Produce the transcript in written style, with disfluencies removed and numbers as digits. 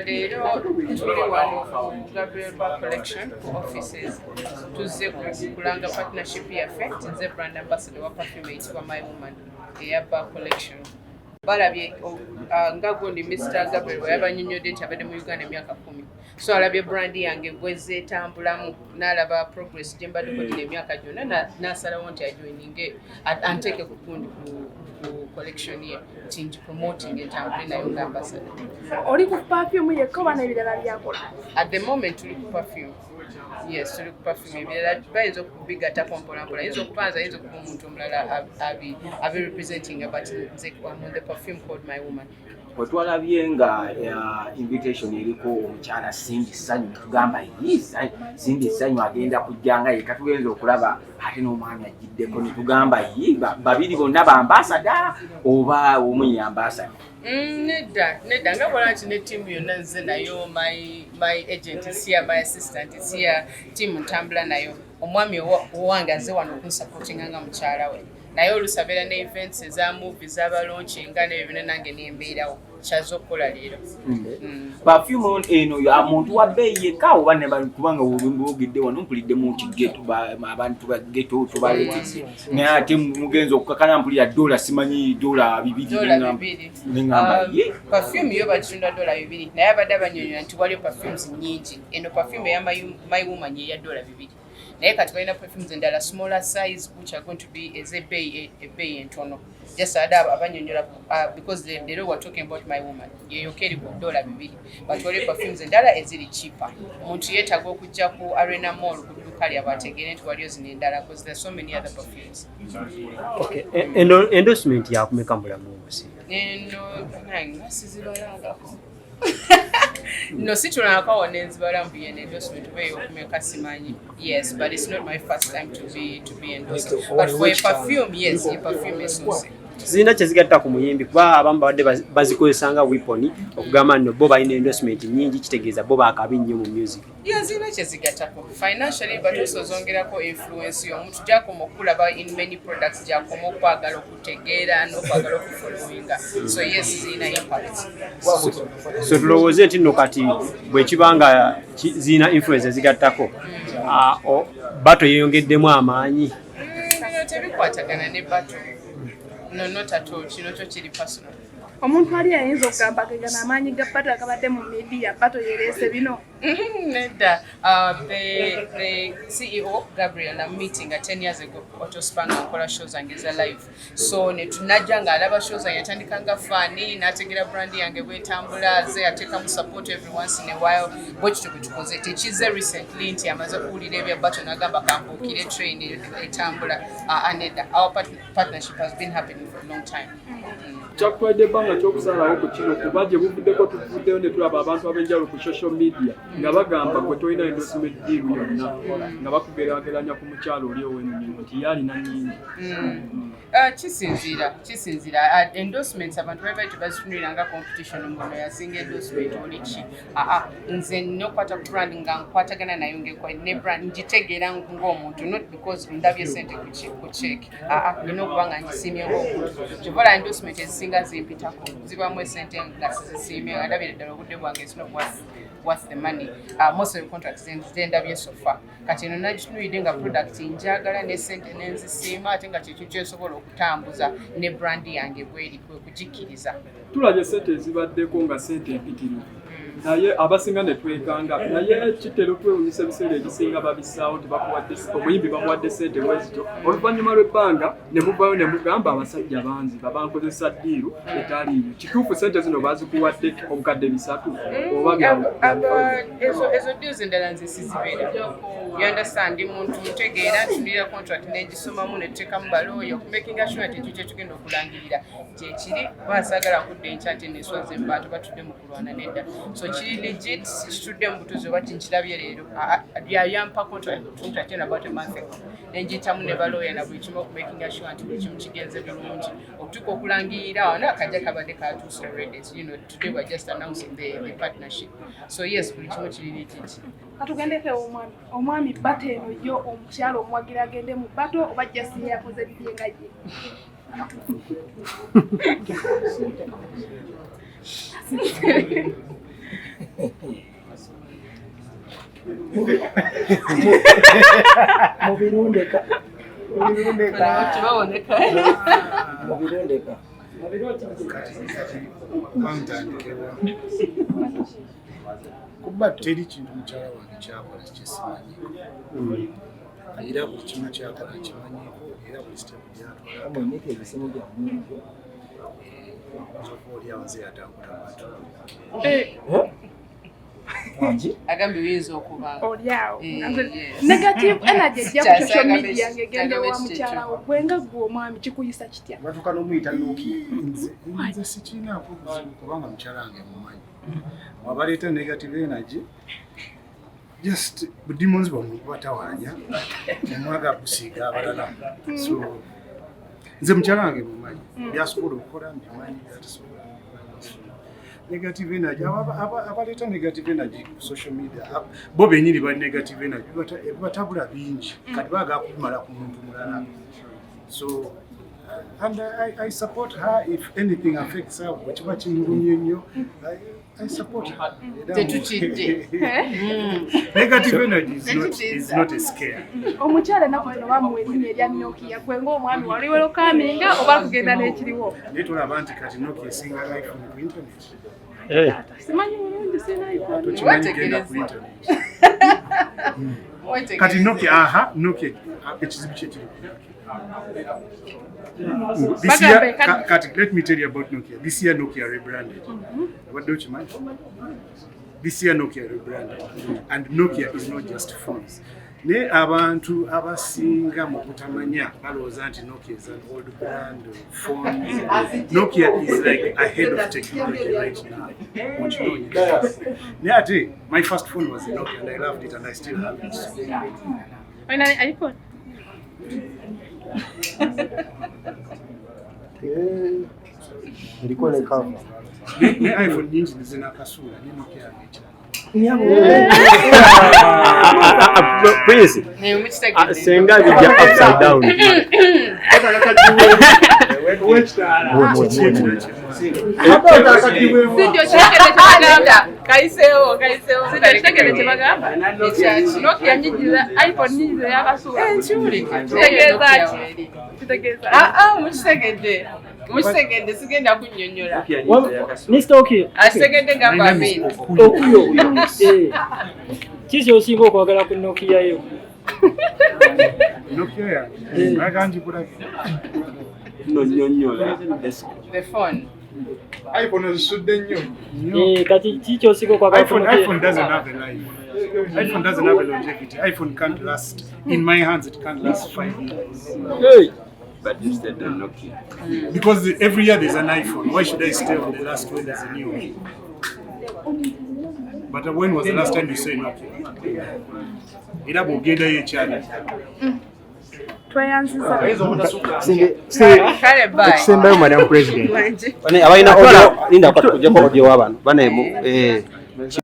Leero tuli wano ku Gabriel Collection offices tuzze kulanga partnership yaffe nze brand ambassador wa perfume eyitibwa My Woman eya Collection. Balabye nga gundi Mr. Gabriel yabanyonyodde nti abadde mu Uganda emyaka 10. So alabye brand yange bwezze etambulamu n'alaba progress gye mbaddeko gino emyaka gyonna n'asalawo nti ajoininge anteeke ku gundi ku collection ye nti promoting entambule nayo nga ambassador. Oli ku perfume yekka oba n'ebirala byakola? At the moment tuli ku perfume. Yes, tuli ku perfume ebirala bayinza okubigattako mpolampola, ayinza okupanza ayinza okuba omuntu omulala abi representing but nze on the perfume called My Woman. Otwalabye nga invitation eriko omukyala Simbi Sanyu tugamba Simbi Sanyu agenda kujjanga yeka tugenza okulaba ate n'omwami agiddeko ne tugamba babiri bonna ba ambassador oba omu ambassador. Nedda nga bwala nti ne team yonna nze nayo my agent is here, my assistant is here, team ntambula nayo omwami owange aze wano okunsupportinga nga mukyala we naye olusabira ne events eza movies abalaunchinga n'ebyo byonna nange nembeerawo kyaza okukola leero. Perfume eno ya muntu wa bbeeyi yekka oba ne kubanga olumboogedde wano mpulidde kigeto abantu ba geto tubaleetedde naye ate mugenza okukakana mpulira $, simanyi $2 n'engamba perfume yo batunda $2 naye abadde abanyonyola nti waliyo perfumes nnyingi. Eno perfume eya My Woman yeya $2. Naye kati balina perfumes endala smaller size which are going to be ebbeeyi entono. Just abanyonyola because they know we're talking about My Woman. Yeyo keri ku $2 but waliyo perfumes endala eziri cheaper. Omuntu yeetaaga okujja ku Arena Mall ku dduuka lya bategeere nti waliyo zino endala because there are so many other perfumes. Okay. Endorsement yakumeka mulamu obusi? Nasizibalangako. No, situlanga wanenzibala mbu yene endorsement obeyo okumeka simanyi. Yes, but it's not my first time to be endorsed. But for a perfume, yes, a perfume is so. Zina kyezigatta ku muyimbi kuba abamu babadde bazikozesanga weapon okugamba nno bo balina endorsement nyingi kitegeeza bo baakabi nnyo mu music. Yeah, zina kyezigattako financially but also zongerako influence y'omuntu gyakoma okulaba in many products gyakoma okwagala okutegeera n'okwagala okufollowinga. So yes, zina impact. So tulowooze nti nno kati bwe kibanga zina influence ezigattako bato yeeyongeddemu amaanyi. Tebikwatagana ne bato. No, not at all. Kino kyo kiri personal. Omuntu ali ayinza okugamba kegana amaanyi ga bato akabadde mu media bato yereese bino. Nedda, the CEO Gabriel na meeting 10 years ago otospanga nkola shows angeza live. So ne tunajja nga alaba shows yatandikanga fani nategera brand yange bwetambula ze ateka mu support every once in a while which tukutukoze tekize recently nti amaze kuwulira ebya bato nagamba kampukire train etambula. Nedda, our partnership has been happening for a long time. Kyakwadde banga kyokusalawo ku kino kuba gye buvuddeko tuvuddeyo ne tulaba abantu ab'enjawulo ku social media nga bagamba gwe tolina endorsement deal yonna nga bakugeraageranya ku mukyalo oli ow'ennyingo nti yalina nnyingi. Kisinzira endorsements abantu baba tebazifuniranga competition ngono yasinga endorsement oli ki nze nokwata ku brand nga nkwatagana nayo ne brand ngitegeera ng'omuntu not because ndabye sente ku check nina okuba nga ngisiimye ng'omuntu kivola endorsement ezisinga zimpitako zibamu esente nga sizisiimye nga ndabire ddala obudde bwange it's not worth the money. Most of the contracts ndabye so far kati eno nagitunulidde nga product njagala ne sente nenzisiima ate nga kyekyo kyensobola okutambuza ne brand yange bweri kugikiriza. Tulabye sente ezibaddeko nga sente empitirivu naye abasinga ne twekanga naye kitero twewunyisa ebiseera ebisinga babisaawo tebakuwadde omuyimbi bamuwadde sente bwezityo oluvannyuma lw'ebbanga ne muvayo ne mugamba abasajja banzi babankozesa ddiiru etaliiyo kituufu sente zino bazikuwadde obukadde 3 oba ezo deals endala nze sizibeera. You understand muntu ntegeera ntunira contract negisomamu netuteekamu balooya okumakinga sure nti ekyo kyetugenda okulangirira kyekiri baasagala kudde enkyate neswaze mbantu batudde mu kulwana nedda so kiri legit kitudde mu butuzi oba tinkirabye leero yayampa contract in about a month ago nenjitamu ne balooya na buli kimu okumakinga sure nti buli kimu kigenze bulungi okutuuka okulangirira wano akajja kabadde katuuse already. Today we're just announcing the partnership. So yes, buli kimu kiri legit. Katugendeke omwami bato eno yo omukyalo omwagira agende mu bato oba just yakoze bibyenga ye. Mubirundeka. Kibawoneka. Mubirundeka. Kuba teri kintu mukyala wange kyakola kyesimanyi era buli kimu kyakola kimanyiko era buli sitepu gyatwala oli awanze yatambula batu Agambye biyinza okuba olyawo negative energy ejja ku social media ngegende wa mukyala wo gwenga gwe omwami kikuyisa kitya batuuka n'omuyita Noki nze sikiinaako buzibu kubanga mukyala wange mumanyi wabaleeta negative energy just demons batawaanya omwaga kusiiga abalala so nze mukyala wange mumanyi byasobola okukola mbimanyi byatasobola negative energy abaleeta negative energy ku social media bo benyini bali negative energy batabula bingi kati baagala kumala ku muntu mulala so and I support her if anything affects her wekiba kimulumye nnyo I support her. Negative energy is not a scare. Omukyala nako no bamuwe erinnya erya Noki yakwenga omwami wali wero kaminga oba kugenda n'ekiriwo. Netulaba nti kati Noki esinga iPhone ku internet. Simanyi mulungi sina iPhone. Tukimanyi ku internet. Kati Noki Noki ekizibu kyekiri. This year, let me tell you about Nokia. This year Nokia rebranded. What don't you mind? This year Nokia rebranded. And Nokia is not just phones. Ne abantu abasinga mu kutamanya balowooza nti Nokia is an old brand of phones. Nokia is like ahead of technology right now. What you know? My first phone was a Nokia and I loved it and I still have it. Finally, iPhone. Ilikuwa ni kama ni iPhone nyingi ni zenakasula ni Nokia mecha. Please. Senga bija upside down. Sindio chekele chebagamba. Kaisewo. Sindio chekele chebagamba. Nokia nyingiza iPhone nyingiza yakasula. Chuli. Kitegeza. Mukitegedde. Mukitegedde sigenda kunnyonnyola. Mr. Okay. Asegedde gamba mbiri. Okuyo. Kisi osinga okwagala ku Nokia yo. Nokia ya. Aganji kulaki. Nnyonnyola. The phone. iPhone is sudden Kati kiki osinga okwagala ku Nokia. iPhone doesn't have a life. iPhone doesn't have a longevity. iPhone can't last. In my hands, it can't last 5 years. Hey. But you said Nokia. Because every year there's an iPhone. Why should I stay on the last when there's a new one? But when was the last time you saw Nokia? Ila bogenda yekyali. Twayanziza. Kale bye. Okusembayo Madam President. Abalina audio linda kwa kujja kwa audio w'abantu. Bane